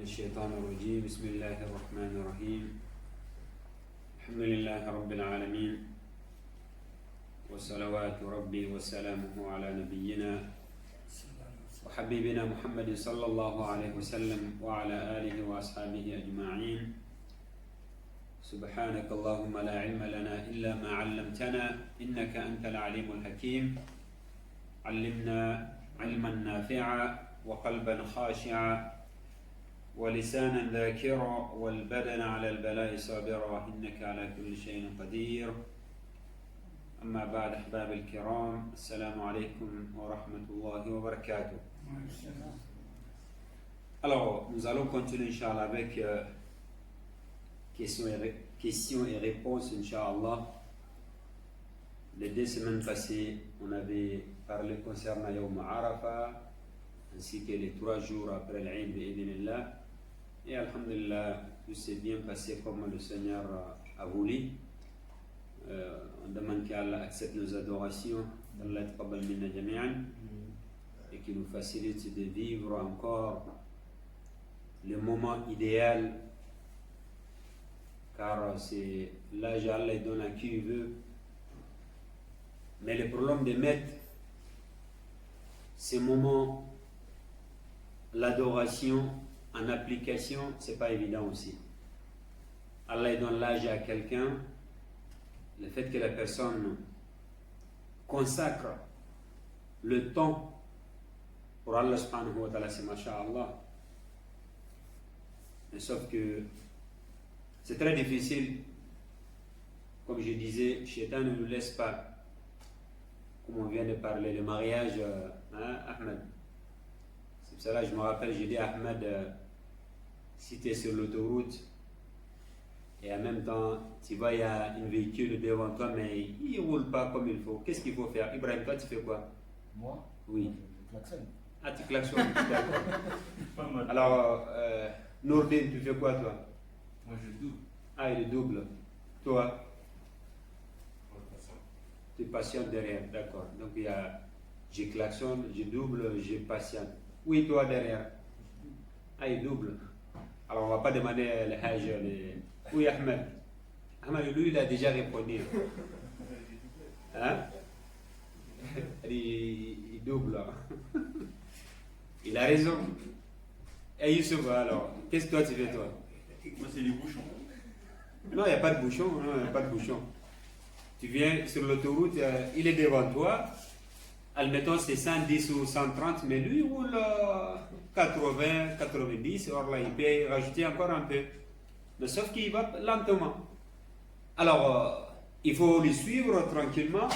الشيطان الرجيم بسم الله الرحمن الرحيم الحمد لله رب العالمين وصلوات ربي وسلامه على نبينا وحبيبنا محمد صلى الله عليه وسلم وعلى آله وأصحابه أجمعين سبحانك اللهم لا علم لنا إلا ما علمتنا إنك أنت العليم الحكيم علمنا علما نافعا وقلبا خاشعا ولسانا ذاكرا والبدن على البلاء صابرا إنك على كل شيء قدير. أما بعد أحباب الكرام السلام عليكم ورحمة الله وبركاته. Alors nous allons continuer Inch'Allah avec questions et réponses Inch'Allah. Les 2 semaines passées on avait parlé concernant Yawm Arafah ainsi que les 3 jours après l'Eid bi'idhnillah. Et alhamdulillah, tout s'est bien passé comme le Seigneur a voulu. On demande qu'Allah accepte nos adorations, qu'Allah yataqabbal minna jami'an et qu'il nous facilite de vivre encore le moment idéal, car c'est l'âge Allah donne à qui il veut. Mais le problème de mettre ces moments, l'adoration en application, c'est pas évident aussi. Allah donne l'âge à quelqu'un, le fait que la personne consacre le temps pour Allah subhanahu wa ta'ala, c'est masha'Allah. Mais sauf que c'est très difficile, comme je disais, Shaitan ne nous laisse pas, comme on vient de parler, le mariage, Ahmed. C'est pour cela que je me rappelle, j'ai dit à Ahmed, si tu es sur l'autoroute et en même temps tu vois il y a un véhicule devant toi mais il ne roule pas comme il faut, qu'est-ce qu'il faut faire? Ibrahim, toi tu fais quoi? Moi? Oui. Je klaxonne. Ah, tu klaxonnes. Pas mal. Alors, Nourdine, tu fais quoi toi? Moi je double. Ah, il est double. Toi? Tu patientes derrière, d'accord. Donc il y a, je klaxonne, je double, je patiente. Oui, toi derrière. Ah, il double. Alors, on ne va pas demander le Hajj. Oui, Ahmed. Ahmed, lui, il a déjà répondu. Hein? Il double. Il a raison. Et Youssouf, alors, qu'est-ce que toi tu fais, toi? Moi, c'est les bouchons. Non, il n'y a pas de bouchon. Non, il n'y a pas de bouchon. Tu viens sur l'autoroute, il est devant toi. Admettons, c'est 110 ou 130, mais lui, il roule 80, 90. Or là, il peut rajouter encore un peu. Mais sauf qu'il va lentement. Alors, il faut le suivre tranquillement.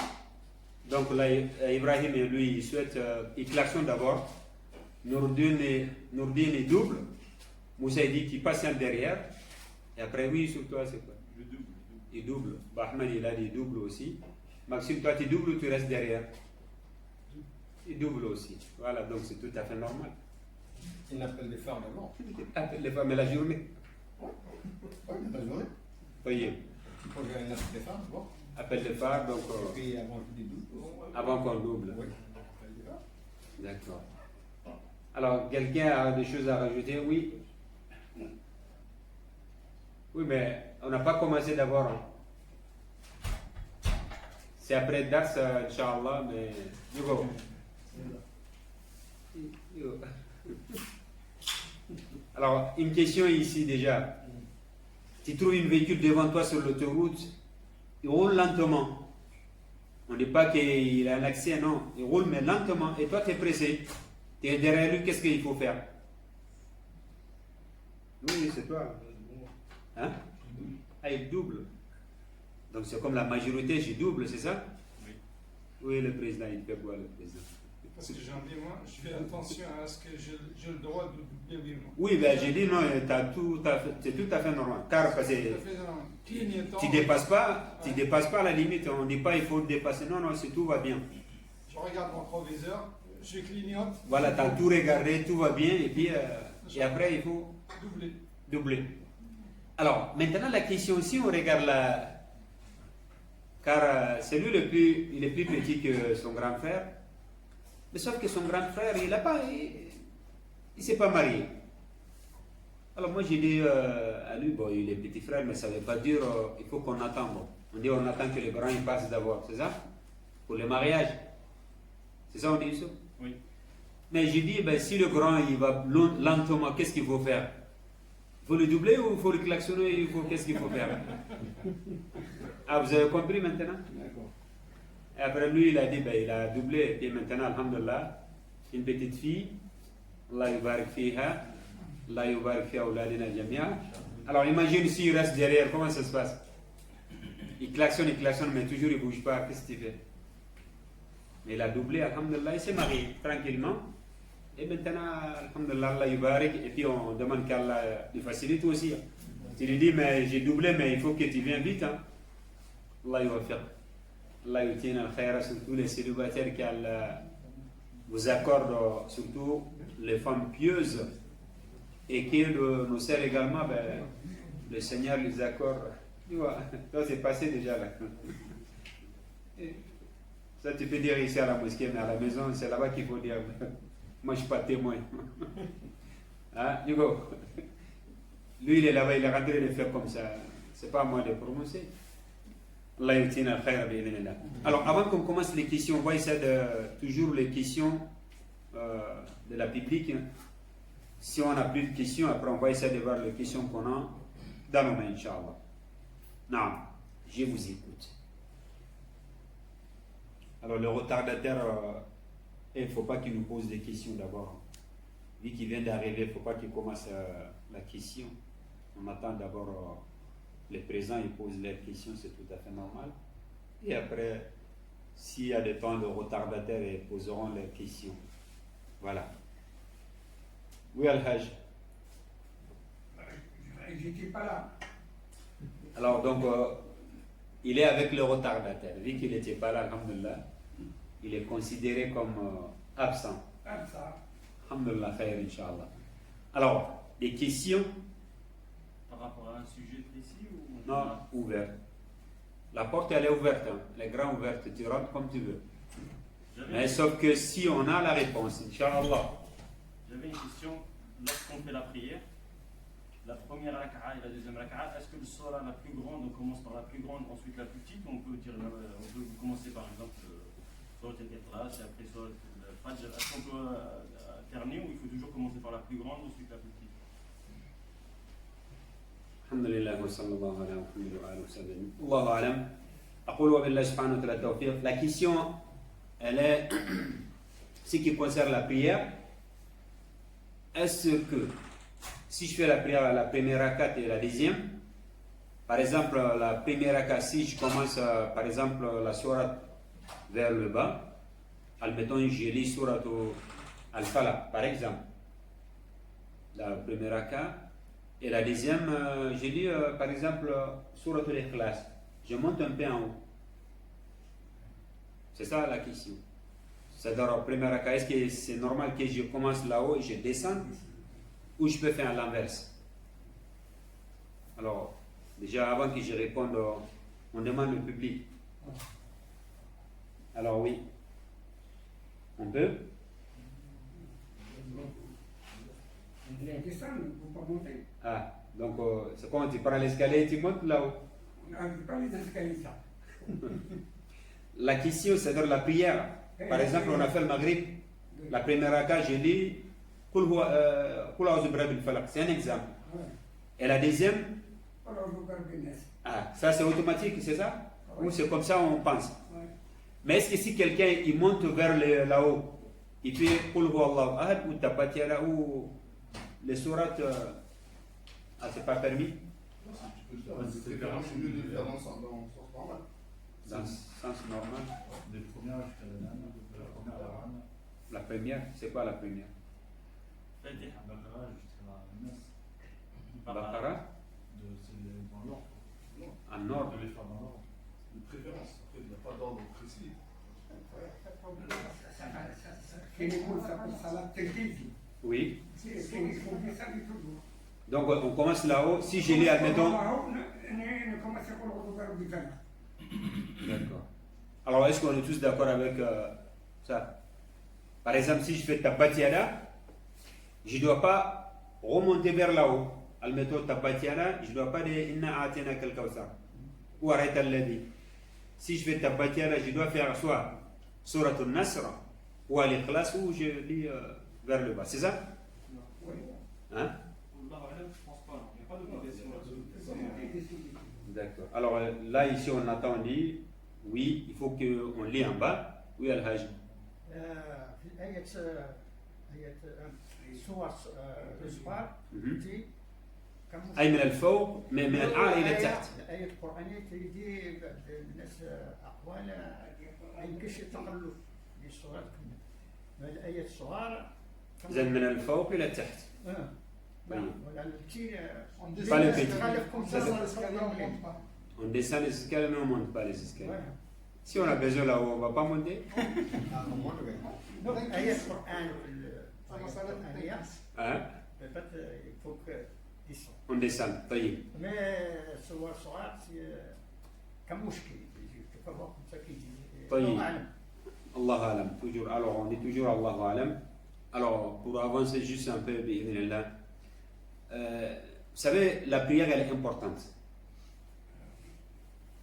Donc là, Ibrahim, lui, il souhaite, il klaxonne d'abord. Nourdine est double. Moussa dit qu'il patiente derrière. Et après, oui, sur toi, c'est quoi? Je double. Il double. Bahman, il a dit double aussi. Maxime, toi, tu doubles ou tu restes derrière? Il double aussi. Voilà, donc c'est tout à fait normal. Il appelle les phares d'abord. Appelle les femmes et la journée. Oui, la journée. Voyez. Il faut que appelle les phares d'abord. Appelle les phares, donc. Et puis avant qu'il double. Avant qu'on double. Oui, appelle les phares. D'accord. Alors, quelqu'un a des choses à rajouter? Oui. Oui, mais on n'a pas commencé d'abord. Hein. C'est après Dars, Inch'Allah, mais. Hugo. Alors, une question ici déjà. Tu trouves un véhicule devant toi sur l'autoroute, il roule lentement. On ne dit pas qu'il a un accès, non. Il roule mais lentement. Et toi, tu es pressé. Tu es derrière lui, qu'est-ce qu'il faut faire? Oui, c'est toi. Hein? Ah, il double. Donc c'est comme la majorité, je double, c'est ça? Oui. Oui, le président, il fait quoi, le président? Parce que j'en dis, moi, je fais attention à ce que j'ai le droit de doubler, moi. Oui, ben j'ai dit non, c'est tout à fait normal. Car parce que tu ne dépasses pas la limite, on ne dit pas il faut dépasser, non, non, tout va bien. Je regarde mon proviseur, je clignote. Voilà, tu as tout regardé, tout va bien, et puis et après il faut doubler. Alors, maintenant la question, si on regarde car c'est lui il est plus petit que son grand frère, mais sauf que son grand frère, il ne s'est pas marié. Alors moi j'ai dit à lui, bon, il est petit frère, mais ça ne veut pas dire il faut qu'on attend. Bon. On dit on attend que les grands ils passent d'abord, c'est ça? Pour le mariage. C'est ça on dit ça? Oui. Mais j'ai dit, ben, si le grand il va lentement, qu'est-ce qu'il faut faire? Il faut le doubler ou il faut le klaxonner? Qu'est-ce qu'il faut faire? Ah, vous avez compris maintenant? D'accord. Et après lui, il a dit, ben, il a doublé. Et puis maintenant, alhamdulillah, une petite fille, Allah yubarik fiha, Allah yubarik fiha ouladina jamia. Alors imagine s'il reste derrière, comment ça se passe? Il klaxonne, mais toujours il ne bouge pas. Qu'est-ce qu'il fait? Mais il a doublé, alhamdulillah, il s'est marié tranquillement. Et maintenant, alhamdulillah, Allah yubarik. Et puis on demande qu'Allah lui facilite aussi. Tu lui dis, mais j'ai doublé, mais il faut que tu viennes vite. Hein. Allah yubarik. Allah yutina al-khayra, surtout les célibataires qu'Allah vous accorde, surtout les femmes pieuses. Et que nos sœurs également, ben, le Seigneur les accorde. Tu vois, toi c'est passé déjà là. Ça tu peux dire ici à la mosquée, mais à la maison, c'est là-bas qu'il faut dire. Moi je ne suis pas témoin. Hein, Hugo? Lui il est là-bas, il est rentré de faire comme ça. C'est pas à moi de prononcer. Alors avant qu'on commence les questions, on va essayer de toujours les questions de la public. Hein. Si on n'a plus de questions, après on va essayer de voir les questions qu'on a dans nos mains, Inch'Allah. Non, je vous écoute. Alors le retardataire, il ne faut pas qu'il nous pose des questions d'abord. Vu qu'il vient d'arriver, il ne faut pas qu'il commence la question. On attend d'abord les présents, ils posent leurs questions, c'est tout à fait normal. Et après, s'il y a des temps de retardataires, ils poseront leurs questions. Voilà. Oui, Al-Hajj. J'étais pas là. Alors donc, il est avec le retardataire. Vu qu'il n'était pas là, alhamdulillah, il est considéré comme absent. Comme ça. Alhamdulillah, khair, Inch'Allah. Alors, des questions? Par rapport à un sujet précis ou... Non, ouvertes. La porte, elle est ouverte. Hein. Elle est grande ouverte. Tu rentres comme tu veux. Mais sauf que si on a la réponse, Inch'Allah. J'avais une question. Lorsqu'on fait la prière, la première raka'a et la deuxième raka'a, est-ce que le surah la plus grande, on commence par la plus grande, ensuite la plus petite, ou on peut commencer par exemple surah al-Ikhlas et après surah al-Fajr. Est-ce qu'on peut alterner ou il faut toujours commencer par la plus grande, ensuite la plus petite? الحمد لله وصلى الله على محمد وآله وسلم. الله أعلم. أقول وبالله سبحانه وتعالى التوفيق. La question, elle est ce qui concerne la prière. Est-ce que si je fais la prière à la première rakat et la deuxième, par exemple la première rakat, si je commence par exemple la sourate vers le bas, admettons je lis sourate al-Falaq par exemple, la première rakat, et la deuxième, je lis par exemple sourate al-Ikhlas, je monte un peu en haut. C'est ça la question. C'est-à-dire la première rakat, est-ce que c'est normal que je commence là-haut et je descends? Ou je peux faire à l'inverse? Alors, déjà avant que je réponde, on demande au public. Alors oui, on peut? Il est descendu, il ne faut pas monter. Ah, donc c'est comment tu prends l'escalier et tu montes là-haut? On n'a pas les escaliers ça. La question, c'est-à-dire la prière. Par exemple, on a fait le Maghrib, la première raka, je lis c'est un exemple. Ouais. Et la deuxième, Alors, je regarde bien. ah, ça c'est automatique, c'est ça? Ou c'est comme ça on pense? Ouais. Mais est-ce que si quelqu'un il monte vers là-haut, il fait Qul huwa Allahu ahad ou Tabatiala ou les sourates, ah c'est pas permis? Tu peux le faire. C'est vraiment mieux de le faire dans le sens normal. Dans le sens normal. Des premières jusqu'à la dernière, de la première à la dernière. La première, c'est quoi la première? Fatiha. Baqara jusqu'à la Nas. Baqara? C'est dans l'ordre. En ordre. De les faire dans l'ordre. De préférence. Après, il n'y a pas d'ordre précis. C'est les mots, ça s'appelle salat telbizi. Oui. C'est les mots, ça dit toujours. Donc on commence là-haut. Si je lis, admettons. Ne commencez pas le retrouver au Bizarre. D'accord. Alors est-ce qu'on est tous d'accord avec ça? Par exemple, si je fais Tabatiala, je ne dois pas remonter vers là-haut. Admettons, Tabatiana, je ne dois pas dire Inna Atina Kalkawsar. Ou arrête al-Ladhi. Si je fais Tabatiana, je dois faire soit Surat al-Nasr ou Al-Ikhlas ou je lis vers le bas. C'est ça? Oui. Hein? Je pense pas, non. Il n'y a pas d'obligation là-dessus. D'accord. Alors là, ici, on attend, on dit oui, il faut qu'on lit en bas. Oui, Al-Hajj. في آية سورة الإسراء تي أي من الفوق من الأعلى إلى تحت. الآية القرآنية تيجي الناس أقوال أي كش تقلب للصورات كلها. الآية الصغار إذا من الفوق إلى تحت. نعم ولا التي Pas le petit. تخالفكم On descend les escaliers, mais on ne monte pas les escaliers. Ouais. Si on a besoin là-haut, on ne va pas monter. Donc, آية القرآن القرآنية Hein? il faut que descend. On descend. طيب. Mais الصور الصغار كمشكل يجي تفرق مساكين. طيب. Allah alam. Toujours. Alors, on dit toujours Allah alam. Alors, pour avancer juste un peu, bi'idhnillah, vous savez, la prière, elle est importante.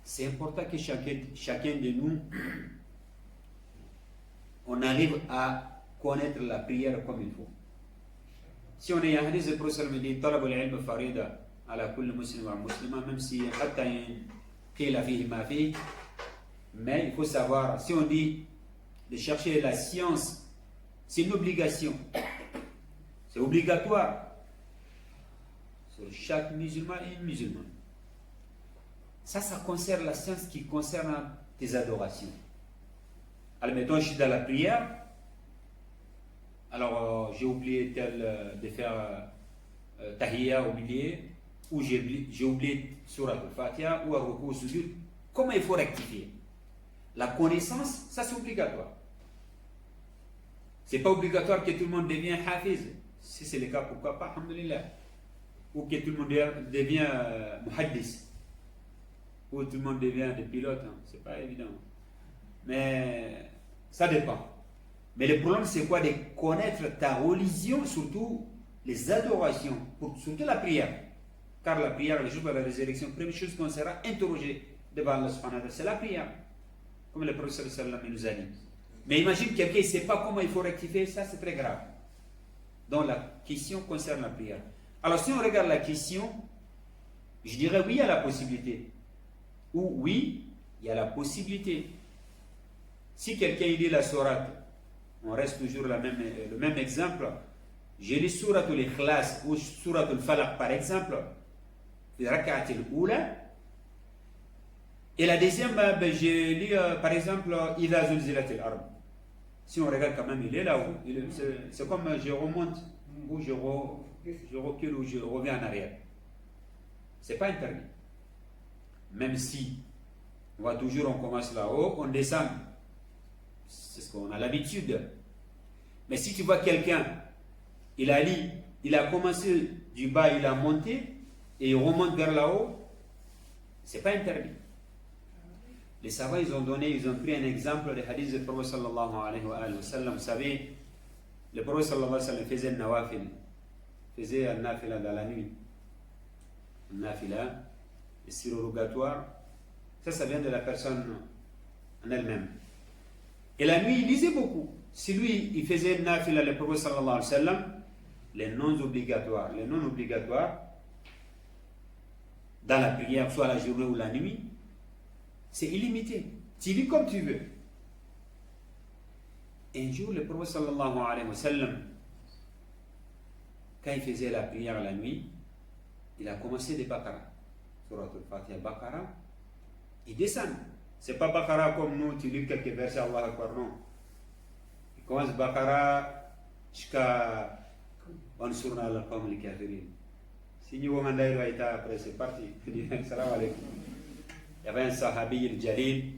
C'est important que chacun de nous, on arrive à connaître la prière comme il faut. Si on est un hadith, le prophète me dit طلب العلم فريضة على كل مسلم ومسلمة, même si حتى قيل فيه ما فيه, mais il faut savoir, si on dit de chercher la science, c'est une obligation, c'est obligatoire sur chaque musulman et une musulmane. Ça concerne la science qui concerne tes adorations. Admettons, je suis dans la prière, alors j'ai oublié de faire tahiyya au milieu, ou j'ai oublié surat al-Fatiha, ou al-Ruku, sujud. Comment il faut rectifier? La connaissance, ça c'est obligatoire. C'est pas obligatoire que tout le monde devienne hafiz. Si c'est le cas, pourquoi pas, alhamdulillah. Ou que tout le monde devient muhaddis. Ou tout le monde devient des pilotes, hein. C'est pas évident. Mais ça dépend. Mais le problème, c'est quoi? De connaître ta religion, surtout les adorations, surtout la prière. Car la prière, le jour de la résurrection, première chose qu'on sera interrogé devant Allah subhanahu wa ta'ala, c'est la prière. Comme le professeur sallam nous a dit. Mais imagine quelqu'un ne sait pas comment il faut rectifier, ça c'est très grave. Donc la question concerne la prière. Alors si on regarde la question, je dirais oui, il y a la possibilité. Ou oui, il y a la possibilité. Si quelqu'un dit la sourate, on reste toujours le même exemple. J'ai lu sourate al-Ikhlas ou sourate al-Falaq par exemple, la rak'at al-Oula. Et la deuxième, j'ai lu par exemple Idha zulzilat al-ard. Si on regarde quand même, il est là-haut. C'est comme je remonte, ou je recule, ou je reviens en arrière. C'est pas interdit. Même si on va toujours, on commence là-haut, on descend. C'est ce qu'on a l'habitude. Mais si tu vois quelqu'un, il a commencé du bas, il a monté, et il remonte vers là-haut, c'est pas interdit. Les savants, ils ont pris un exemple des hadiths du prophète sallallahu alayhi wa sallam. Vous savez, le prophète sallallahu alayhi wa sallam faisait un nawafil, faisait un nafila dans la nuit. Un nafila, le surrogatoire, ça vient de la personne en elle-même. Et la nuit, il lisait beaucoup. Si lui, il faisait un nafila, le prophète sallallahu alayhi wa sallam, les non obligatoires, dans la prière, soit la journée ou la nuit, c'est illimité. Tu lis comme tu veux. Un jour, le prophète sallallahu alayhi wa sallam, quand il faisait la prière la nuit, il a commencé de Baqara. Surat al-Fatiha, Baqara. Il descend. C'est pas Baqara comme nous, tu lis quelques versets, Allah Akbar, non. Il commence Baqara jusqu'à Wansurna al-Qawm al-Kafirin. Si nous avons un après, c'est parti. Salam alaikum. Il y avait un sahabi, le Jalil.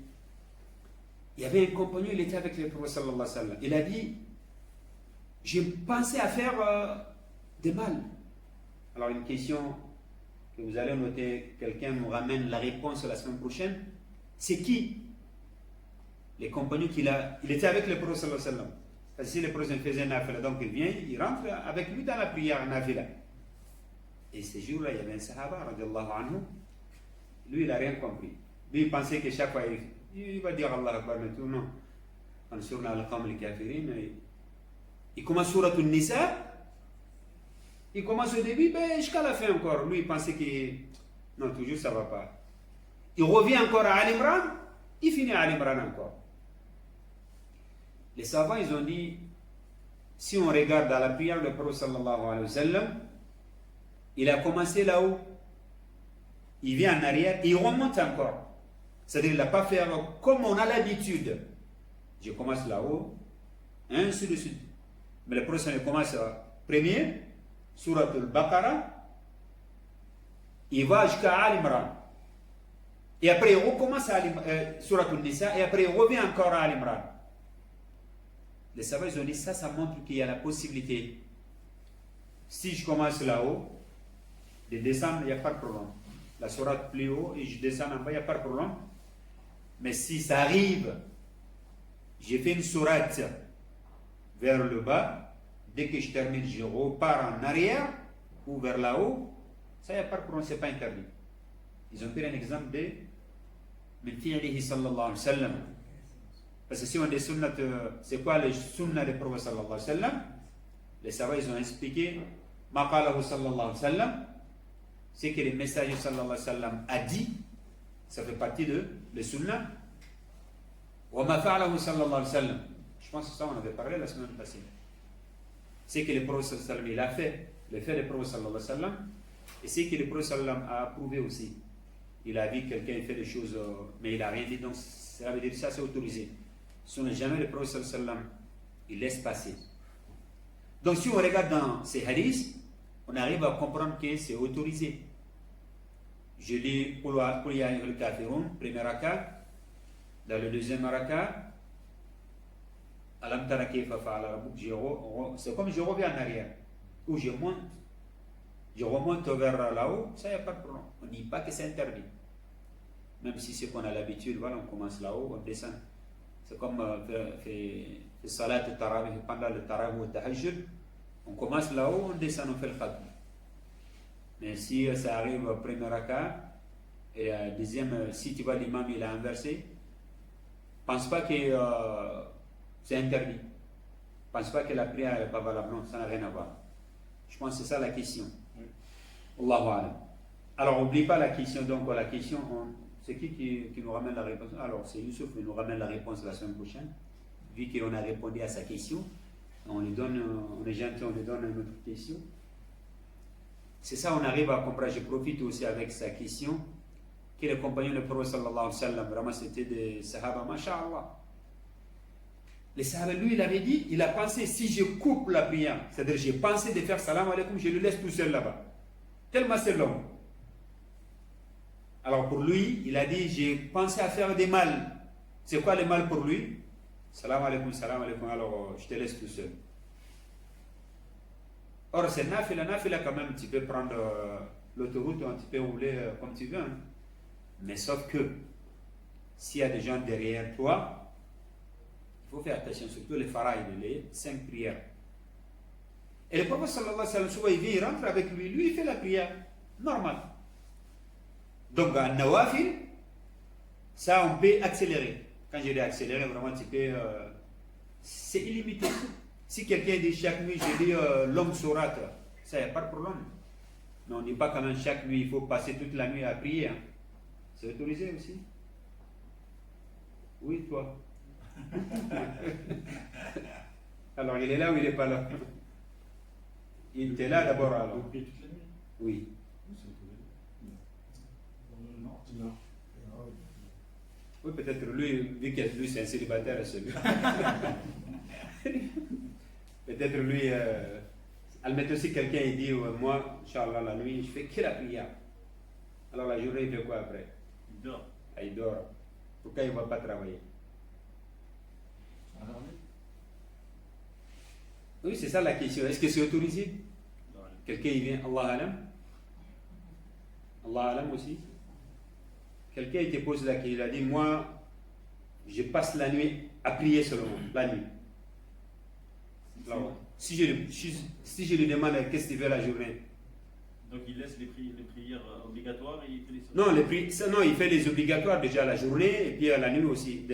Il y avait un compagnon, il était avec le prophète sallallahu alayhi wa sallam. Il a dit, j'ai pensé à faire des mal. Alors une question que vous allez noter, quelqu'un nous ramène la réponse la semaine prochaine. C'est qui? Les compagnons il était avec le prophète sallallahu alayhi wa sallam. Parce que si le prophète faisait un nafila, donc il vient, il rentre avec lui dans la prière nafila. Et ce jour-là, il y avait un sahaba, radiallahu anhu, lui, il n'a rien compris. Lui, il pensait que chaque fois, il va dire Allah Akbar, mais tout, non. Ansurna al-qam al-kafirin. Il commence sur Nisa, il commence au début, ben, jusqu'à la fin encore. Lui, il pensait que, non, toujours ça ne va pas. Il revient encore à Al-Imran, il finit à Al-Imran encore. Les savants, ils ont dit, si on regarde dans la prière du prophète sallallahu alayhi wa sallam, il a commencé là-haut, il vient en arrière, et il remonte encore. C'est-à-dire qu'il n'a pas fait comme on a l'habitude. Je commence là-haut, ainsi de suite. Mais le prophète il commence premier, Surat al-Baqarah, il va jusqu'à Al-Imran. Et après, il recommence à Surat al-Nisa, et après, il revient encore à Al-Imran. Les savants, ils ont dit ça, ça montre qu'il y a la possibilité. Si je commence là-haut, de descendre, il n'y a pas de problème. La sourate plus haut et je descends en bas, il n'y a pas de problème. Mais si ça arrive, j'ai fait une sourate vers le bas, dès que je termine, je repars en arrière ou vers là-haut, ça, il n'y a pas de problème, ce n'est pas interdit. Ils ont pris un exemple de min fi'lihi sallallahu alayhi wa sallam. Parce que si on dit sunnat, c'est quoi le sunnah du prophète sallallahu alayhi wa sallam? Les savants, ils ont expliqué ma qalahu sallallahu alayhi wa sallam, c'est que le messager sallallahu alayhi wa sallam a dit, ça fait partie de le sunnah. Wa ma fa'alahu sallallahu alayhi wa sallam. Je pense que ça, on avait parlé la semaine passée. C'est que le prophète sallallahu alayhi wa sallam, il a fait, le fait du prophète sallallahu alayhi wa sallam, et c'est que le prophète sallallahu alayhi wa sallam a approuvé aussi. Il a vu quelqu'un fait des choses, mais il n'a rien dit, donc ça veut dire que ça, c'est autorisé. Si on n'a jamais le prophète sallallahu alayhi wa sallam, il laisse passer. Donc si on regarde dans ces hadiths, on arrive à comprendre que c'est autorisé. Je lis Qul ya ayyuhal kafirun, premier raka. Dans le deuxième raka, Alam tara kayfa fa'ala rabbuk, c'est comme je reviens en arrière, ou je remonte vers là-haut, ça, il n'y a pas de problème. On ne dit pas que c'est interdit. Même si c'est qu'on a l'habitude, voilà, on commence là-haut, on descend. C'est comme salat al-tarawih, pendant le tarawih ou le tahajjud, on commence là-haut, on descend, on fait le khatm. Mais si ça arrive au premier raka, et deuxième, si tu vois l'imam, il a inversé, pense pas que c'est interdit. Pense pas que la prière n'est pas valable. Non, ça n'a rien à voir. Je pense que c'est ça la question. Allahu a'lam. Alors, n'oublie pas la question. Donc, la question, c'est qui nous ramène la réponse? Alors, c'est Youssouf qui nous ramène la réponse la semaine prochaine. Vu qu'on a répondu à sa question, on lui donne, on est gentil, on lui donne une autre question. C'est ça, on arrive à comprendre. Je profite aussi avec sa question, que les compagnons du prophète sallallahu alayhi wa sallam, vraiment c'était des sahaba, masha'Allah. Les sahaba, lui, il avait dit, il a pensé, si je coupe la prière, c'est-à-dire j'ai pensé de faire salam alaykoum, je le laisse tout seul là-bas. Tellement c'est long. Alors pour lui, il a dit, j'ai pensé à faire des mal. C'est quoi le mal pour lui? Salam alaykoum, alors je te laisse tout seul. Or, c'est nafila quand même, tu peux prendre l'autoroute, tu peux rouler comme tu veux. Hein. Mais sauf que, s'il y a des gens derrière toi, il faut faire attention, surtout les faraïd, les 5 prières. Et le prophète sallallahu alayhi wa sallam, souvent il vient, il rentre avec lui, il fait la prière, normal. Donc, à Nawafil, ça on peut accélérer. Quand je dis accélérer, vraiment, tu peux, c'est illimité. Si quelqu'un dit chaque nuit, je lis longue sourate, ça, il n'y a pas de problème. Mais on ne dit pas quand même chaque nuit, il faut passer toute la nuit à prier. Hein. C'est autorisé aussi. Oui, toi. Alors, il est là ou il n'est pas là? Il était là d'abord alors. Vous priez toute la nuit? Oui. Non. Oui, peut-être lui, vu que lui c'est un célibataire, c'est lui. Peut-être lui, admettons aussi quelqu'un il dit, moi, Inch'Allah, la nuit, je fais que la prière. Alors la journée, il fait quoi après? Il dort. Ah, il dort. Pourquoi il ne va pas travailler? Oui, c'est ça la question. Est-ce que c'est autorisé? Quelqu'un il vient, Allah alam? Allah alam aussi? Quelqu'un il te pose la question, il a dit, moi, je passe la nuit à prier seulement, la nuit. Alors, si je lui demande qu'est-ce que tu fais la journée, Donc il laisse les prières obligatoires et il fait les sunnas. Non, non, il fait les obligatoires déjà la journée et puis la nuit aussi.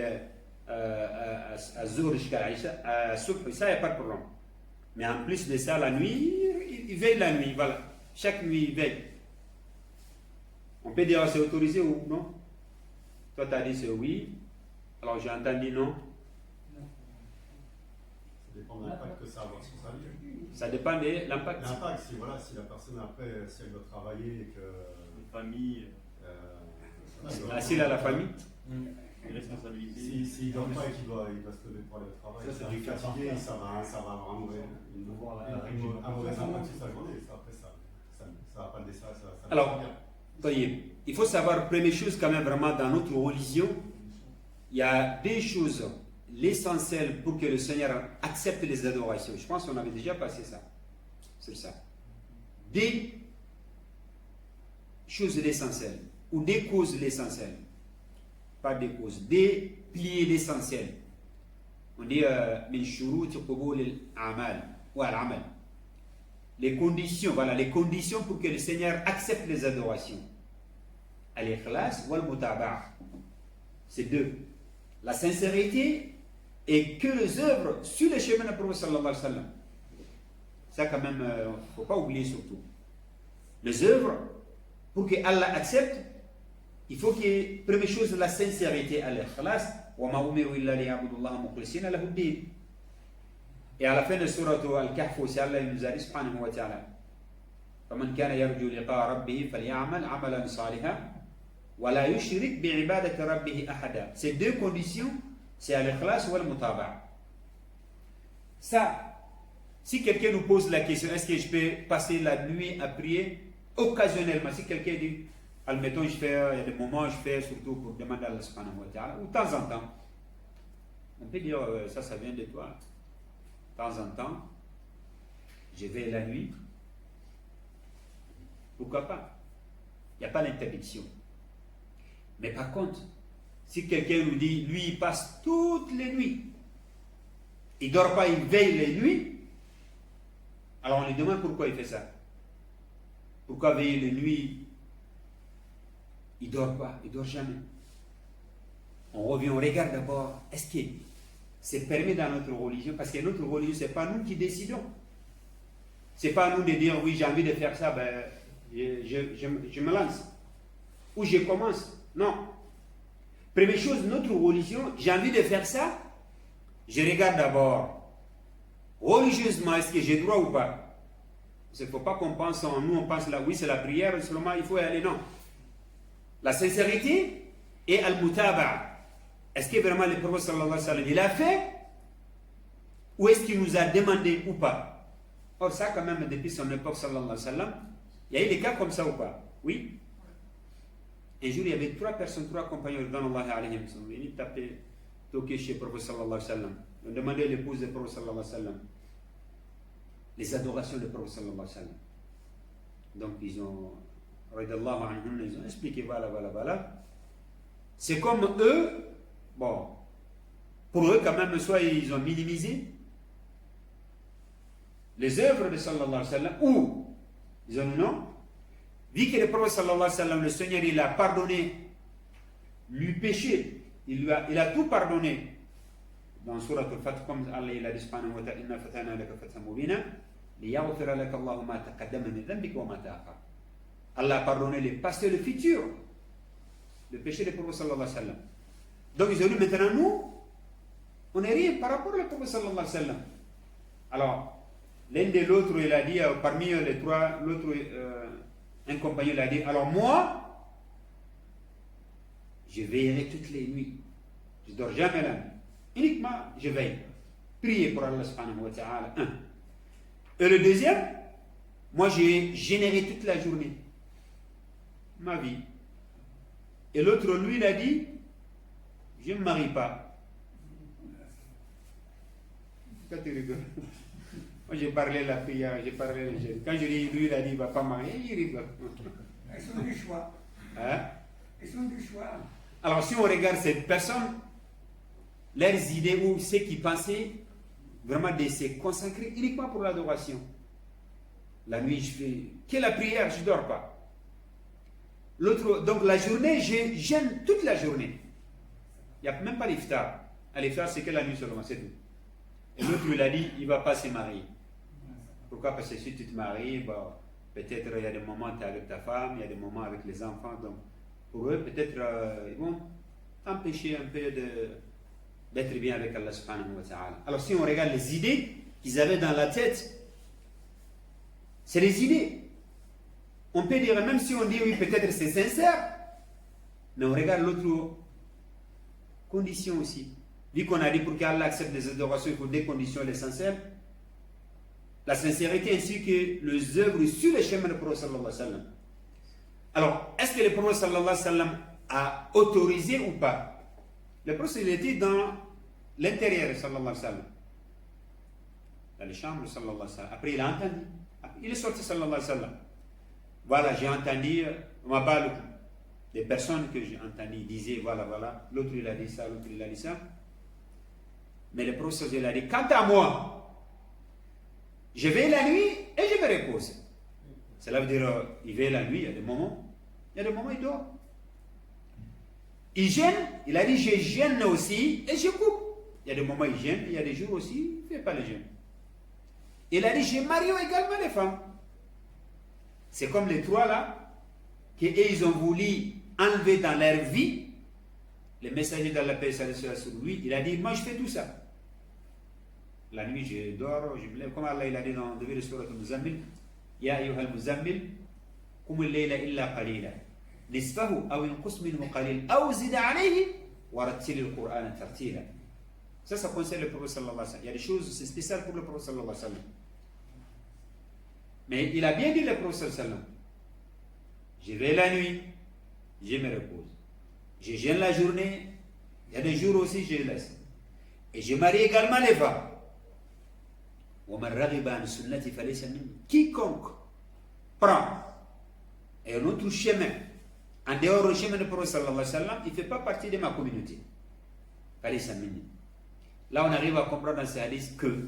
À Zohr jusqu'à Subh, ça, il n'y a pas de problème. Mais en plus de ça, la nuit, il veille la nuit. Voilà. Chaque nuit, il veille. On peut dire c'est autorisé ou non? Toi, tu as dit c'est oui. Alors j'ai entendu non. Ça dépend de l'impact que ça va avoir sur sa vie. Ça dépend de l'impact. L'impact, si, voilà, si la personne après, si elle doit travailler et que. Une famille, S'il a la famille. des responsabilités. S'il ne dort pas et qu'il doit se lever pour aller au travail, Ça, c'est il est du cas fatigué, par ça va avoir un mauvais impact sur sa journée. Après, ça va pas le dessin. Alors, voyez, il faut savoir, première chose quand même vraiment dans notre religion, il y a des choses, l'essentiel pour que le Seigneur accepte les adorations. Je pense qu'on avait déjà passé ça, sur ça. Des choses l'essentiel, ou des causes l'essentiel. Pas des causes, des piliers l'essentiel. On dit min shurut qubul al-amal ou al-amal. Les conditions, voilà, les conditions pour que le Seigneur accepte les adorations. Al-ikhlas ou al-mutaba'a. C'est deux. La sincérité et que les œuvres sur le chemin du prophète sallallahu alayhi wa sallam. Ça quand même, il ne faut pas oublier surtout. Les œuvres, pour que Allah accepte, il faut qu'il y ait, première chose, la sincérité à l'ikhlas. Et à la fin de Surah Al-Kahf, c'est Allah qui nous a dit, subhanahu wa ta'ala, فَمَنْ كَانَ يَرْجُو لِقَاءَ رَبِّهِ فَلْيَعْمَلْ عَمَلًا صَالِحًا وَلَا يُشْرِكْ بِعِبَادَةِ رَبِّهِ أَحَدًا. Ces deux conditions, c'est al-ikhlas ou al-mutaba'a. Ça, si quelqu'un nous pose la question, est-ce que je peux passer la nuit à prier occasionnellement? Si quelqu'un dit, admettons, il y a des moments où je fais surtout pour demander à Allah subhanahu wa ta'ala, ou de temps en temps, on peut dire, ça vient de toi. De temps en temps, je vais la nuit. Pourquoi pas? Il n'y a pas d'interdiction. Mais par contre, si quelqu'un nous dit, lui, il passe toutes les nuits, il ne dort pas, il veille les nuits, alors on lui demande pourquoi il fait ça. Pourquoi veiller les nuits? Il ne dort pas, il ne dort jamais. On revient, on regarde d'abord, est-ce que c'est permis dans notre religion? Parce que notre religion, ce n'est pas nous qui décidons. Ce n'est pas à nous de dire, oui, j'ai envie de faire ça, ben, je me lance. Ou je commence. Non. Première chose, notre religion, j'ai envie de faire ça, je regarde d'abord, religieusement, est-ce que j'ai droit ou pas? Il ne faut pas qu'on pense, nous on pense là, oui, c'est la prière, seulement il faut y aller, non. La sincérité et al-mutaba'a. Est-ce que vraiment le prophète sallallahu alayhi wa sallam, il a fait? Ou est-ce qu'il nous a demandé ou pas? Or ça quand même, depuis son époque sallallahu alayhi wa sallam, il y a eu des cas comme ça ou pas? Oui. Un jour, il y avait 3 personnes, 3 compagnons de Allah alayhi wa sallam. Ils tapaient, toquaient chez le prophète sallallahu alayhi wa sallam. Ils ont demandé l'épouse du prophète sallallahu alayhi wa sallam. Les adorations du prophète sallallahu alayhi wa sallam. Donc ils ont expliqué, voilà. C'est comme eux, bon, pour eux quand même, soit ils ont minimisé les œuvres de sallallahu alayhi wa sallam, ou ils ont dit non, vu que le prophète sallallahu alayhi wa sallam, le Seigneur, il a pardonné lui péché, il a tout pardonné. Dans Surah Al-Fath, comme Allah il a dit, subhanahu wa ta'ala, inna fatana laka fathan mubina, liyaghfira laka Allahu ma taqaddama min dhanbika wa ma ta'akhkhara. Allah a pardonné le passé et le futur, le péché du prophète sallallahu alayhi wa sallam. Donc ils ont dit, maintenant nous, on n'est rien par rapport au prophète sallallahu alayhi wa sallam. Alors, l'un de l'autre, il a dit, parmi les 3, l'autre, un compagnon, il a dit, alors moi, je veillerai toutes les nuits. Je ne dors jamais la nuit. Uniquement, je veille. Prier pour Allah subhanahu wa ta'ala. Et le deuxième, moi, j'ai généré toute la journée. Ma vie. Et l'autre, lui, il a dit, je ne me marie pas. Pourquoi tu rigoles? Moi, j'ai parlé la prière, j'ai parlé les jeunes. Quand je dis, lui, il a dit, il ne va pas marier, il rigole. Ils sont du choix. Hein? Ils sont du choix. Alors, si on regarde cette personne, leurs idées ou ceux qui pensaient vraiment de se consacrer uniquement pour l'adoration. La nuit, je fais que la prière, je ne dors pas. L'autre, donc la journée, je jeûne toute la journée. Il n'y a même pas l'iftar. L'iftar, c'est que la nuit seulement, c'est tout. Et l'autre, il a dit, il ne va pas se marier. Pourquoi? Parce que si tu te maries, bon, peut-être il y a des moments où tu es avec ta femme, il y a des moments avec les enfants. Donc, pour eux, peut-être, ils vont t'empêcher un peu d'être bien avec Allah subhanahu wa ta'ala. Alors, si on regarde les idées qu'ils avaient dans la tête, c'est les idées. On peut dire, même si on dit oui, peut-être c'est sincère, mais on regarde l'autre condition aussi. Vu qu'on a dit pour qu'Allah accepte les adorations, il faut des conditions essentielles. La sincérité ainsi que les œuvres sur le chemin du Prophète sallallahu alayhi wa sallam. Alors, est-ce que le Prophète sallallahu alayhi wa sallam a autorisé ou pas? Le Prophète il était dans l'intérieur sallallahu alayhi wa sallam. Dans les chambres sallallahu alayhi wa sallam. Après il a entendu. Il est sorti sallallahu alayhi wa sallam. Voilà, j'ai entendu, des personnes que j'ai entendues disaient voilà, l'autre il a dit ça, l'autre il a dit ça. Mais le Prophète il a dit, quant à moi, je vais la nuit et je me repose. Cela veut dire, il veille la nuit, il y a des moments il dort. Il gêne, il a dit, je gêne aussi et je coupe. Il y a des moments il gêne, il y a des jours aussi, il ne fait pas le jeûne. Il a dit, je marie également les femmes. C'est comme les trois là, qu'ils ont voulu enlever dans leur vie. Le messager d'Allah paix sur lui, il a dit, moi je fais tout ça. La nuit je dors, je me lève, comme Allah il a dit dans le début de la sourate Al-Muzammil, Ya ayyuha al-Muzammil, qum al-layla illa qalila, nisfahu aw inqus minhu qalil, aw zid alayhi, wa rattil al-Qur'ana tartila. Ça concerne le Prophète sallallahu alayhi wa sallam. Il y a des choses, c'est spécial pour le Prophète sallallahu alayhi wa sallam. Mais il a bien dit le Prophète sallallahu alayhi wa sallam, je vais la nuit, je me repose. Je gêne la journée, il y a des jours aussi je laisse. Et je marie également les femmes. Quiconque prend un autre chemin, en dehors du chemin du Prophète sallallahu alayhi wa sallam, il ne fait pas partie de ma communauté. Là on arrive à comprendre dans ce hadith que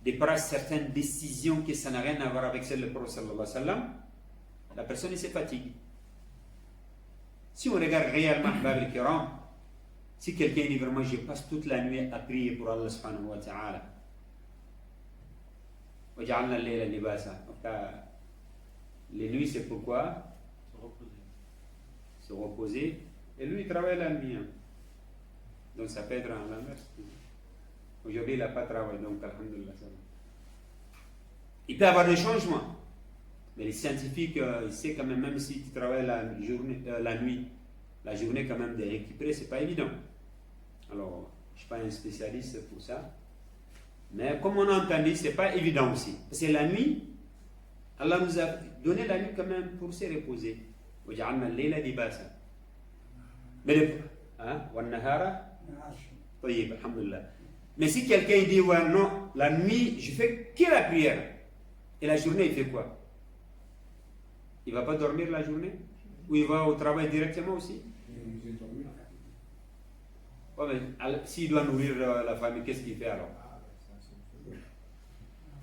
de prendre certaines décisions que ça n'a rien à voir avec celle du Prophète sallallahu alayhi wa sallam, la personne se fatigue. Si on regarde réellement Bab al-Kiram, si quelqu'un dit vraiment je passe toute la nuit à prier pour Allah subhanahu wa ta'ala, les nuits c'est pourquoi? Se reposer. Et lui il travaille la nuit. Donc ça peut être en la mer. Aujourd'hui il n'a pas travaillé, donc alhamdulillah. Il peut y avoir des changements. Mais les scientifiques, ils savent quand même si tu travailles la nuit, la journée quand même de récupérer, c'est pas évident. Alors, je ne suis pas un spécialiste pour ça. Mais comme on a entendu, c'est pas évident aussi. Parce que la nuit, Allah nous a donné la nuit quand même pour se reposer. Mais mais si quelqu'un dit ouais, non, la nuit, je fais que la prière. Et la journée, il fait quoi? Il ne va pas dormir la journée? Ou il va au travail directement aussi? Ouais, mais s'il doit nourrir la famille, qu'est-ce qu'il fait alors?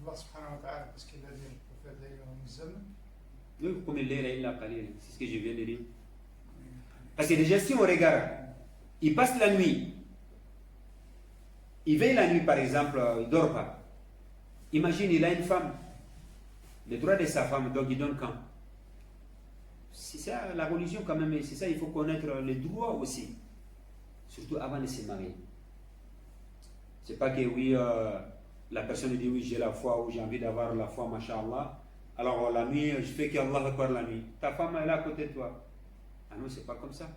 Allah subhanahu wa ta'ala, parce qu'il a dit le prophète Muzammil. Oui, comme il est là, c'est ce que je viens de dire. Parce que déjà, si on regarde, il passe la nuit, il veille la nuit par exemple, il ne dort pas. Imagine, il a une femme, le droit de sa femme, donc il donne quand? C'est ça la religion quand même, c'est ça, il faut connaître les droits aussi, surtout avant de se marier. C'est pas que oui, la personne dit oui, j'ai la foi ou j'ai envie d'avoir la foi, masha'Allah, alors la nuit, je fais qu'Allah Akbar la nuit. Ta femme elle est à côté de toi. Ah non, c'est pas comme ça.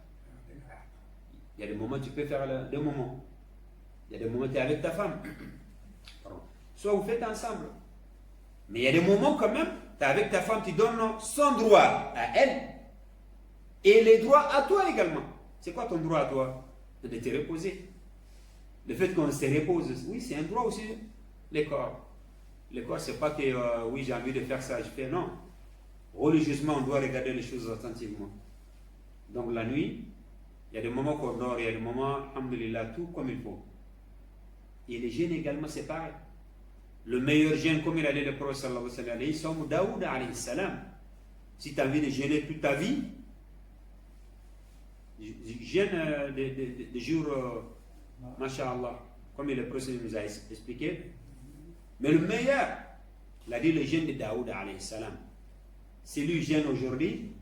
Il y a des moments tu peux faire des moments. Il y a des moments tu es avec ta femme. Pardon. Soit vous faites ensemble. Mais il y a des moments quand même, tu es avec ta femme, tu donnes son droit à elle et les droits à toi également. C'est quoi ton droit à toi? De te reposer. Le fait qu'on se repose, oui, c'est un droit aussi. Les corps. Les corps, c'est pas que oui, j'ai envie de faire ça, je fais. Non. Religieusement, on doit regarder les choses attentivement. Donc la nuit, il y a des moments qu'on dort, il y a des moments, alhamdulillah, tout comme il faut. Et les jeûnes également, c'est pareil. Le meilleur jeûne, comme il a dit le prophète sallallahu alayhi wa sallam, Daoud alayhi salam. Si tu as envie de jeûner toute ta vie, jeûne des jours, masha'Allah, comme le prophète nous a expliqué. Mais le meilleur, il a dit le jeûne de Daoud alayhi salam. Si lui jeûne aujourd'hui,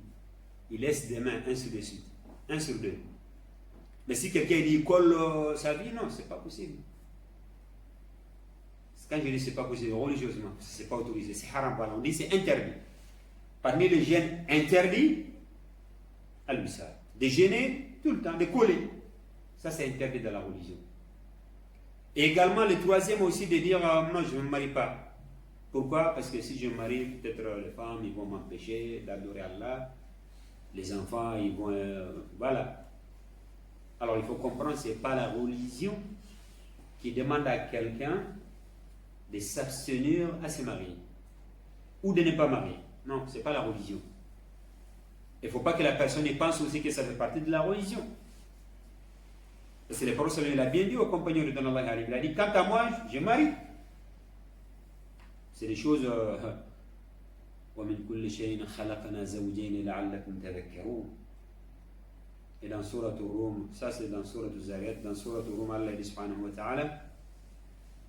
il laisse demain, un sur deux suite, un sur deux. Mais si quelqu'un dit il colle sa vie, non, c'est pas possible. Quand je dis c'est pas possible, religieusement, c'est pas autorisé, c'est haram, on dit c'est interdit. Parmi les jeûnes interdits, al-wisal, de jeûner tout le temps, de coller. Ça c'est interdit dans la religion. Et également le troisième aussi de dire non, je ne me marie pas. Pourquoi? Parce que si je me marie, peut-être les femmes ils vont m'empêcher d'adorer Allah, les enfants ils vont voilà. Alors il faut comprendre, c'est pas la religion qui demande à quelqu'un de s'abstenir à se marier ou de ne pas marier. Non, c'est pas la religion. Il ne faut pas que la personne pense aussi que ça fait partie de la religion. Parce que le prophète il a bien dit aux compagnons de Allah, il a dit quant à moi, je marie. C'est des choses. وَمِنْ كُلِّ شَيْءٍ خَلَقْنَا زَوْجَيْنِ لَعَلَّكُمْ تَذَكَّرُونَ. Et dans Sourate Rum, ça c'est dans Sourate Zariyat, dans Sourate Rum, Allah dit subhanahu wa ta'ala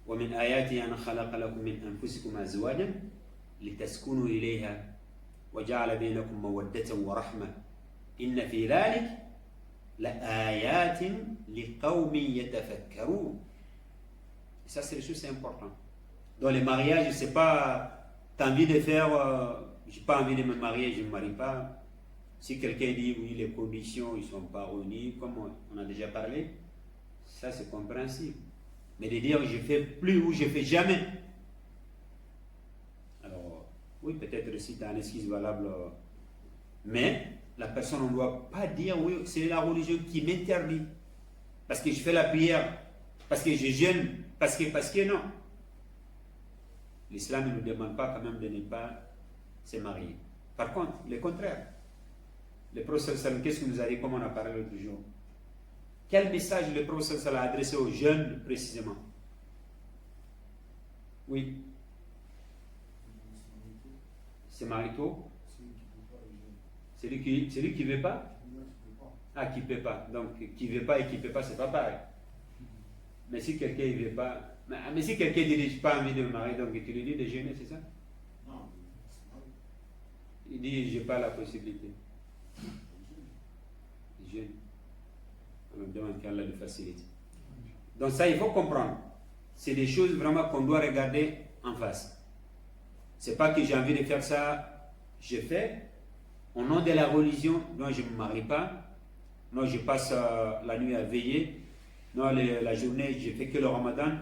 ومن آياته أن خلق لكم من أنفسكم أزواجا لتسكنوا إليها وجعل بينكم مودة ورحمة إن في ذلك لآيات لقوم يتفكرون. Ça c'est les choses, c'est important. Dans les mariages, c'est pas t'as envie de faire, j'ai pas envie de me marier, je ne me marie pas. Si quelqu'un dit oui, les conditions ils sont pas réunies, comme on a déjà parlé, ça c'est compréhensible. Mais de dire je fais plus ou je fais jamais. Alors, oui, peut-être si tu as une excuse valable, mais la personne ne doit pas dire oui, c'est la religion qui m'interdit. Parce que je fais la prière, parce que je jeûne, parce que non. L'islam ne nous demande pas quand même de ne pas se marier. Par contre, le contraire. Le prophète sallam, qu'est-ce qu'il nous a dit, comme on a parlé l'autre jour? Quel message le prophète sallam a adressé aux jeunes précisément? Oui. C'est marito. C'est lui qui ne veut pas? Ah, qui ne peut pas. Donc, qui ne veut pas et qui ne peut pas, c'est pas pareil. Mais si quelqu'un ne veut pas, mais si quelqu'un ne dit pas envie de me marier, donc tu lui dis de jeûner, c'est ça? Non. Il dit j'ai pas la possibilité. Je jeûne. On me demande qu'Allah le facilite. Donc ça, il faut comprendre. C'est des choses vraiment qu'on doit regarder en face. C'est pas que j'ai envie de faire ça, je fais. Au nom de la religion, non, je ne me marie pas. Non, je passe la nuit à veiller. Non, la journée, je fais que le ramadan.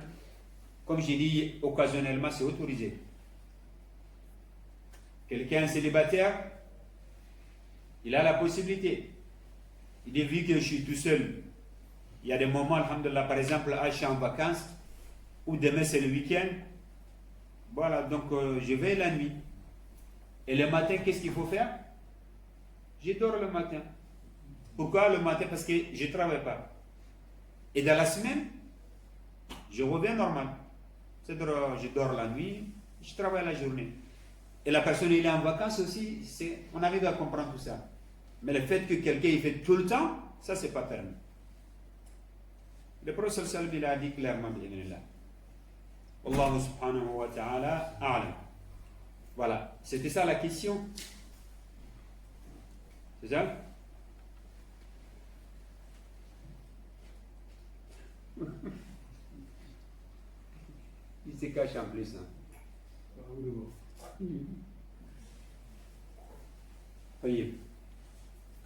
Comme j'ai dit, occasionnellement, c'est autorisé. Quelqu'un célibataire, il a la possibilité. Il dit, vu que je suis tout seul, il y a des moments, alhamdulillah, par exemple, je suis en vacances, ou demain c'est le week-end. Voilà, donc je vais la nuit. Et le matin, qu'est-ce qu'il faut faire? Je dors le matin. Pourquoi le matin? Parce que je ne travaille pas. Et dans la semaine, je reviens normal. C'est-à-dire, je dors la nuit, je travaille la journée. Et la personne, il est en vacances aussi, on arrive à comprendre tout ça. Mais le fait que quelqu'un il fait tout le temps, ça, c'est pas permis. Le prophète sallallahu alayhi wa sallam a dit clairement, Allah subhanahu wa ta'ala a'lam. Voilà, c'était ça la question. C'est ça? Il se cache en plus. Oui.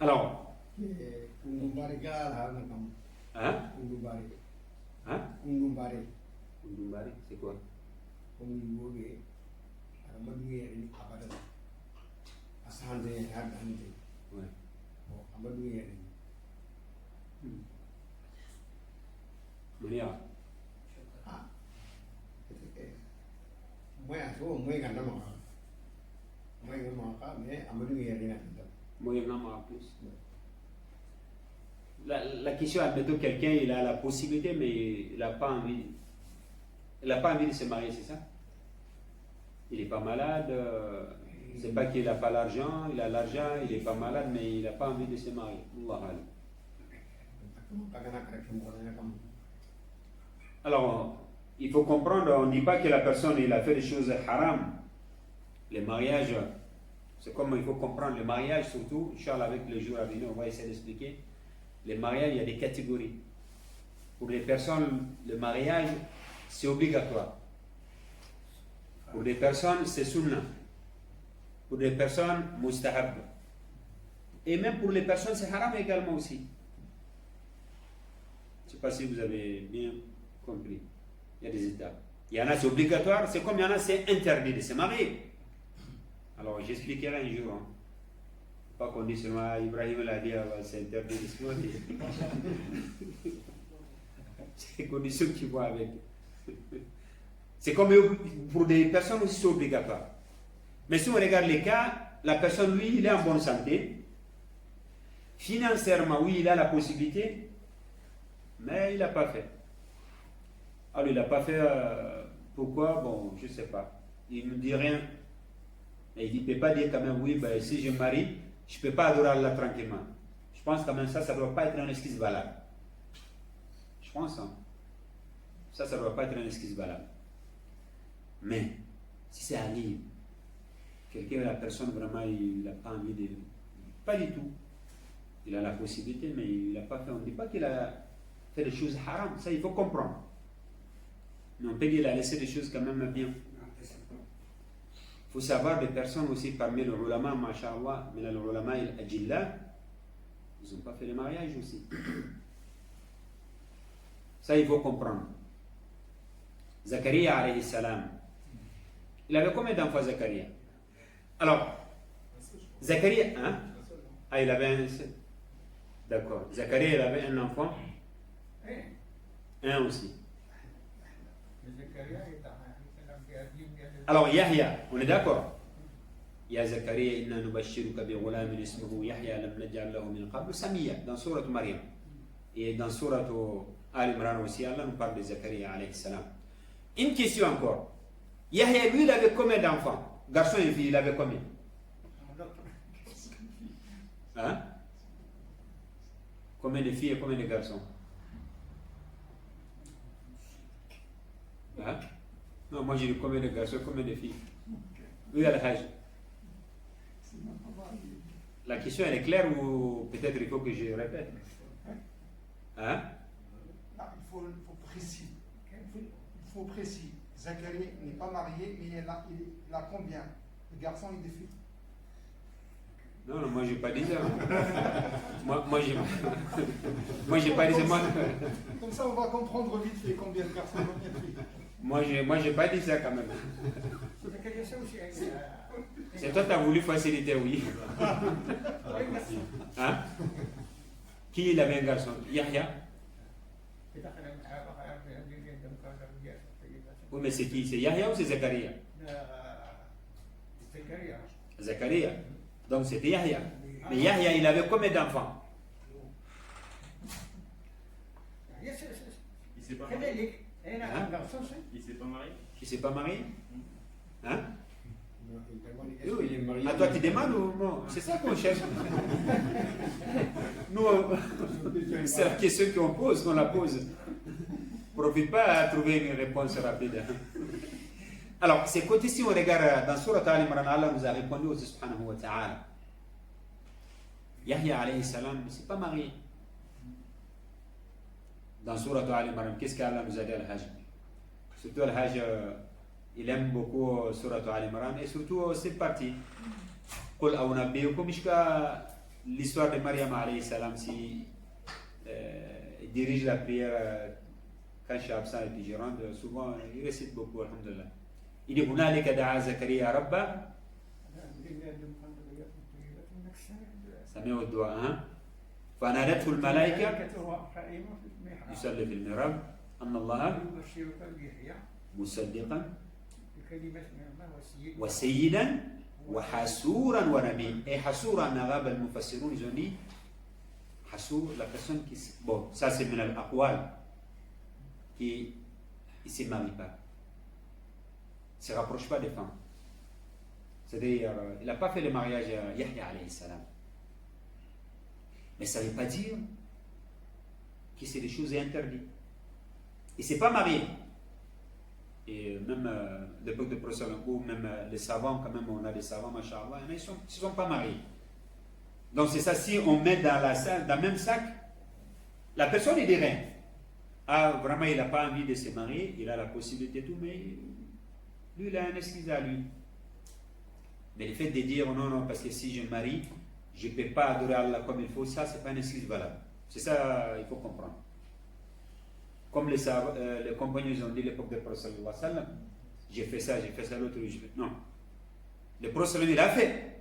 Alors. Hein? Hein? Kundumbari, c'est quoi? Ouais. Maria. La question, admettons quelqu'un, il a la possibilité, mais il n'a pas envie. Il n'a pas envie de se marier, c'est ça? il n'est pas malade, c'est pas qu'il n'a pas l'argent, il a l'argent, il n'est pas malade, mais il n'a pas envie de se marier. Allah Allah. Alors, il faut comprendre, on ne dit pas que la personne il a fait des choses haram. Les mariages, c'est comme il faut comprendre, le mariage surtout, Inch'Allah avec les jours à venir, on va essayer d'expliquer. Les mariages, il y a des catégories. Pour les personnes, le mariage, c'est obligatoire. Pour les personnes, c'est sunnah. Pour les personnes, mustahab. Et même pour les personnes, c'est haram également aussi. Je ne sais pas si vous avez bien compris. Il y a des étapes. Il y en a, c'est obligatoire, c'est comme il y en a, c'est interdit de se marier. Alors, j'expliquerai un jour. Hein. Pas qu'on dise seulement, Ibrahim l'a dit, c'est interdit de se marier. C'est les conditions qui vont avec. C'est comme pour des personnes aussi, c'est obligatoire. Mais si on regarde les cas, la personne, lui, il est en bonne santé. Financièrement, oui, il a la possibilité, mais il n'a pas fait. Alors, il n'a pas fait, pourquoi? Bon, je ne sais pas. Il ne dit rien. Mais il ne peut pas dire quand même, oui, ben, si je me marie, je ne peux pas adorer Allah tranquillement. Je pense quand même ça ne doit pas être une excuse valable. Je pense, hein. Ça ne doit pas être une excuse valable. Mais, si c'est arrive, quelqu'un, la personne, vraiment, il n'a pas envie de... Pas du tout. Il a la possibilité, mais il n'a pas fait. On ne dit pas qu'il a fait des choses haram. Ça, il faut comprendre. Mais on peut dire qu'il a laissé des choses quand même bien. Il faut savoir des personnes aussi parmi les ulama, masha'Allah, mais les ulama al-ajilla, ils n'ont pas fait le mariage aussi. Ça, il faut comprendre. Zakaria alayhi salam. Il avait combien d'enfants, Zakaria? Alors, Zakaria, hein? Ah, il avait un... D'accord. Zakaria, il avait un enfant? Un aussi. Alors, Yahya, on est d'accord? Ya Zakaria, inna nubashiruka bi ghulamin ismuhu Yahya lam naj'al lahu min qablu samiyya, dans sourate Maryam. Et dans sourate Al-Imran aussi, Allah nous parle de Zakaria alayhi salam. Une question encore. Yahya, lui, il avait combien d'enfants? Garçon et fille, il avait combien? Hein? Combien de filles et combien de garçons? Hein? Non, moi j'ai dit combien de garçons, combien de filles? Oui, Al-Hajj. La question elle est claire ou peut-être il faut que je répète? Hein? Non, il faut précis. Il faut précis. Zacharie n'est pas marié, mais il a combien de garçons et de filles? Non, non, moi j'ai pas dit ça. moi j'ai pas dit ça. Comme ça, on va comprendre vite fait combien de garçons et combien de filles. Moi j'ai pas dit ça quand même. C'est toi qui as voulu faciliter, oui. Hein? Qui il avait un garçon? Yahya? Oui, mais c'est qui? C'est Yahya ou c'est Zakaria? Zakaria. Donc c'était Yahya. Mais Yahya, il avait combien d'enfants? Il s'est pas Hein? marié. Il s'est pas marié. Il s'est pas marié? Hein? Il est marié. Ah, toi tu demandes ou non? C'est ça qu'on cherche. Nous, c'est la question qu'on pose, qu'on la pose. Profite pas à trouver une réponse rapide. Alors, c'est côté si on regarde dans Surat Al-Imran, Allah nous a répondu aussi subhanahu wa ta'ala. Yahya alayhi salam ne s'est pas marié. Dans Surat Al-Imran, qu'est-ce qu'Allah nous a dit Al-Hajj? Surtout Al-Hajj, il aime beaucoup Surat Al-Imran et surtout cette partie. Qul aw nabbiukum jusqu'à l'histoire de Maryam alayhi salam, si il dirige la prière quand je suis absent et puis je rentre, souvent il récite beaucoup, alhamdulillah. Il dit هنالك دعا زكريا ربه سمعوا الدعاء فنادته الملائكة يصلي في المحراب أن الله مصدقا وسيدا وحسورا ونبي. Et حسورا en arabe, les mufassirun ils ont dit حسور, la personne qui... Bon, ça c'est min al-aqwal, qui ne se marie pas, ne se rapproche pas des femmes. C'est-à-dire, il n'a pas fait le mariage à Yahya alayhi salam. Mais ça ne veut pas dire que c'est des choses interdites. Il ne s'est pas marié. Et même l'époque de Prophète, ou même les savants, quand même, on a des savants, machallah, ils ne se sont pas mariés. Donc c'est ça, si on met dans le même sac, la personne ne dit rien. Ah, vraiment, il n'a pas envie de se marier, il a la possibilité de tout, mais lui, il a un excuse à lui. Mais le fait de dire non, non, parce que si je me marie, je ne peux pas adorer Allah comme il faut, ça, ce n'est pas une excuse valable. C'est ça, il faut comprendre. Comme les compagnons ont dit à l'époque du Prophète sallallahu alayhi wa sallam, j'ai fait ça l'autre jour. Non. Le Prophète il a fait.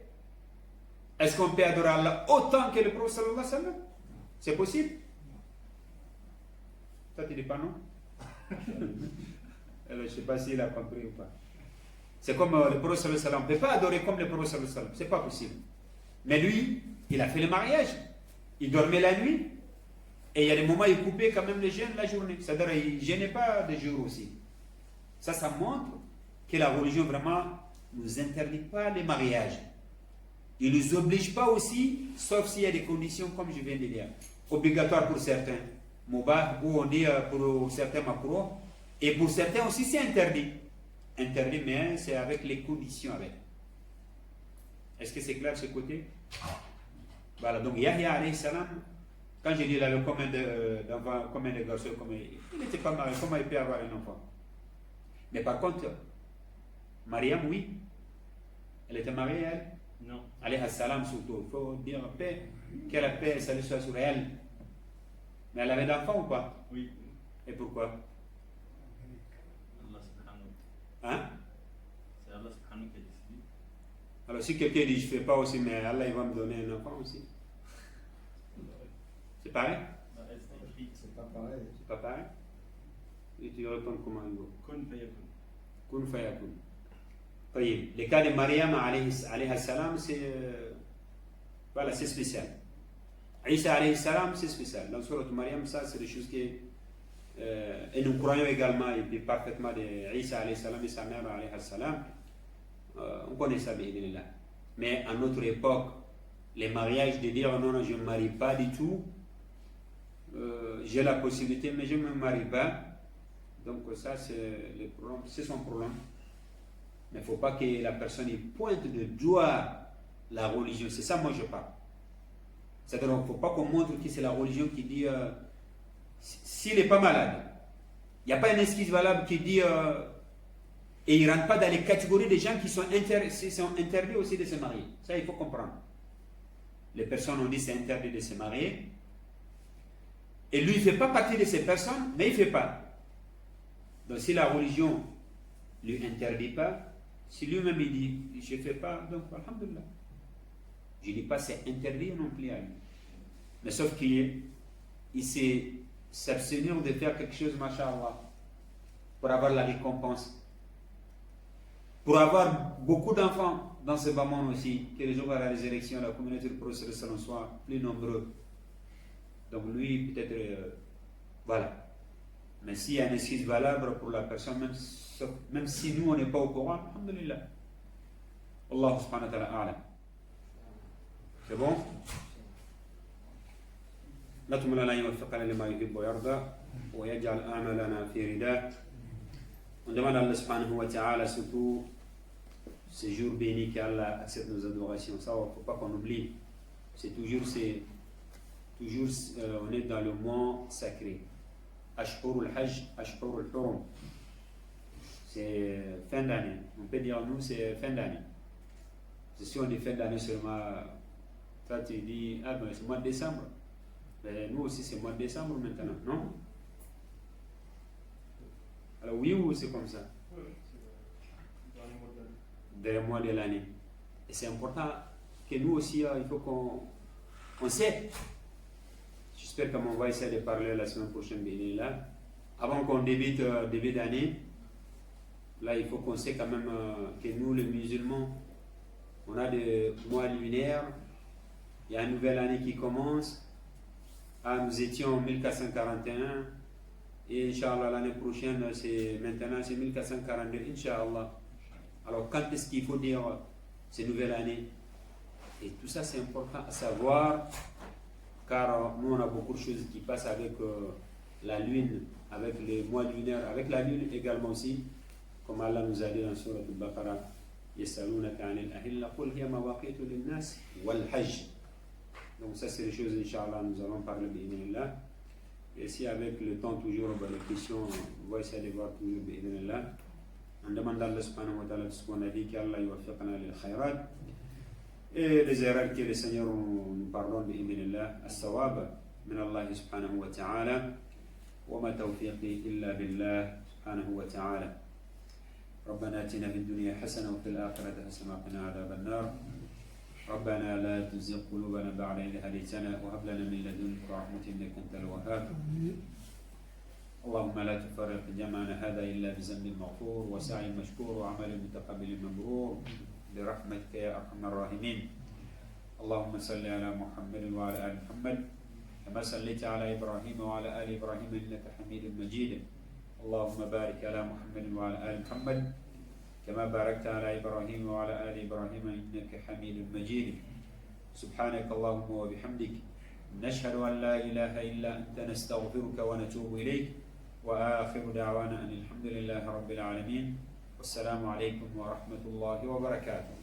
Est-ce qu'on peut adorer Allah autant que le Prophète sallallahu alayhi wa sallam? C'est possible? Toi, tu dis pas non? Alors, je ne sais pas s'il a compris ou pas. C'est comme le Prophète sallallahu alayhi wa sallam. On ne peut pas adorer comme le Prophète sallallahu alayhi wa sallam. Ce n'est pas possible. Mais lui, il a fait le mariage. Il dormait la nuit. Et il y a des moments où il coupait quand même les jeûnes la journée. C'est-à-dire qu'il ne gênait pas de jour aussi. Ça montre que la religion vraiment ne nous interdit pas les mariages. Il ne nous oblige pas aussi, sauf s'il y a des conditions, comme je viens de dire, obligatoires pour certains. Moubah, ou on dit pour certains makrouh. Et pour certains aussi, c'est interdit. Interdit, mais c'est avec les conditions avec. Est-ce que c'est clair de ce côté? Voilà, donc Yahya alayhi salam, quand je dis il avait combien d'enfants, combien de garçons, il n'était pas marié, comment il peut avoir un enfant? Mais par contre, Mariam, oui, elle était mariée, elle? Non. Alayhi salam surtout, il faut dire paix, que la paix, ça soit sur elle. Mais elle avait d'enfants ou pas? Oui. Et pourquoi? Allah subhanahu. Hein? C'est Allah subhanahu qui a décidé. Alors si quelqu'un dit je ne fais pas aussi, mais Allah il va me donner un enfant aussi. C'est pareil? C'est pas pareil. C'est pas pareil? Et tu réponds comment il veut? Kun fayakun. Kun fayakun. Oui, le cas de Mariam alayhi salam, c'est voilà, c'est spécial. Isa alayhi salam, c'est spécial. Dans Surat Mariam, ça c'est des choses qui et nous croyons également et puis parfaitement de Isa alayhi salam et sa mère alayhi salam. On connaît ça bien. Mais à notre époque, les mariages de dire non, non, je ne me marie pas du tout, j'ai la possibilité, mais je ne me marie pas. Donc ça, c'est son problème. Mais il ne faut pas que la personne pointe de doigt la religion. C'est ça, moi, je parle. C'est-à-dire qu'il ne faut pas qu'on montre que c'est la religion qui dit s'il n'est pas malade, il n'y a pas une excuse valable qui dit et il ne rentre pas dans les catégories des gens qui sont interdits aussi de se marier. Ça, il faut comprendre. Les personnes ont dit c'est interdit de se marier. Et lui, il ne fait pas partie de ces personnes, mais il ne fait pas. Donc si la religion ne lui interdit pas, si lui-même il dit je ne fais pas, donc alhamdulillah. Je ne dis pas c'est interdit non plus à lui. Mais sauf qu'il sait s'abstenir de faire quelque chose, masha'Allah, pour avoir la récompense. Pour avoir beaucoup d'enfants dans ce bas monde aussi, que les jours à la résurrection, la communauté du prophète soit plus nombreux. Donc lui, peut-être, voilà. Mais s'il y a une excuse valable pour la personne, même si nous, on n'est pas au courant, alhamdulillah. Allah subhanahu wa ta'ala a'lam. C'est bon? نتمنى أن يوفقنا لما يحب ويرضى ويجعل آمالنا في رداه. On demande à Allah subhanahu wa ta'ala, surtout ces jours bénis, qu'Allah accepte nos adorations. Ça, il ne faut pas qu'on oublie. C'est toujours, on est dans le mois sacré. Ashhurul Hajj, Ashhurul Hurum. C'est fin d'année. On peut dire, nous, c'est fin d'année. Si on dit fin d'année seulement, toi tu dis, ah ben c'est mois de décembre. Mais nous aussi, c'est mois de décembre maintenant, non? Alors oui ou c'est comme ça? Oui, c'est le dernier mois de l'année. Dernier mois de l'année. Et c'est important que nous aussi, il faut qu'on sait. J'espère qu'on va essayer de parler la semaine prochaine. Là. Avant qu'on débute début d'année, là il faut qu'on sait quand même que nous les musulmans, on a des mois lunaires, il y a une nouvelle année qui commence. Ah, nous étions en 1441 et Inch'Allah l'année prochaine c'est 1442 Inch'Allah. Alors quand est-ce qu'il faut dire c'est nouvelle année. Et tout ça, c'est important à savoir, car nous, on a beaucoup de choses qui passent avec la lune, avec les mois lunaires, avec la lune également aussi, comme Allah nous a dit dans Surah Al-Baqarah, يسألونك عن الأهلة قل هي مواقيت للناس والحج. Donc ça, c'est les choses, Inch'Allah, nous allons parler bi'idhnillah. Et si avec le temps toujours, les questions, on va essayer de voir toujours bi'idhnillah. On demande à Allah subhanahu wa ta'ala ce qu'on a dit, qu'Allah yuwaffiqna lil khayrat. Et les erreurs que le Seigneur nous pardonne bi'idhnillah. As-sawab min Allah subhanahu wa ta'ala. Wa ma tawfiqi illa billah subhanahu wa ta'ala. ربنا آتنا في الدنيا حسنة وفي الآخرة حسنة وقنا عذاب النار. ربنا لا تزغ قلوبنا بعد إذ هديتنا وهب لنا من لدنك رحمة إنك أنت الوهاب. اللهم لا تفرق جمعنا هذا إلا بذنب مغفور وسعي مشكور وعمل متقبل مبرور برحمتك يا أرحم الراحمين. اللهم صل على محمد وعلى آل محمد كما صليت على إبراهيم وعلى آل إبراهيم إنك حميد مجيد. اللهم بارك على محمد وعلى آل محمد كما باركت على إبراهيم وعلى آل إبراهيم إنك حميد مجيد. سبحانك اللهم وبحمدك نشهد أن لا إله إلا أنت نستغفرك ونتوب إليك. وآخر دعوانا أن الحمد لله رب العالمين والسلام عليكم ورحمة الله وبركاته.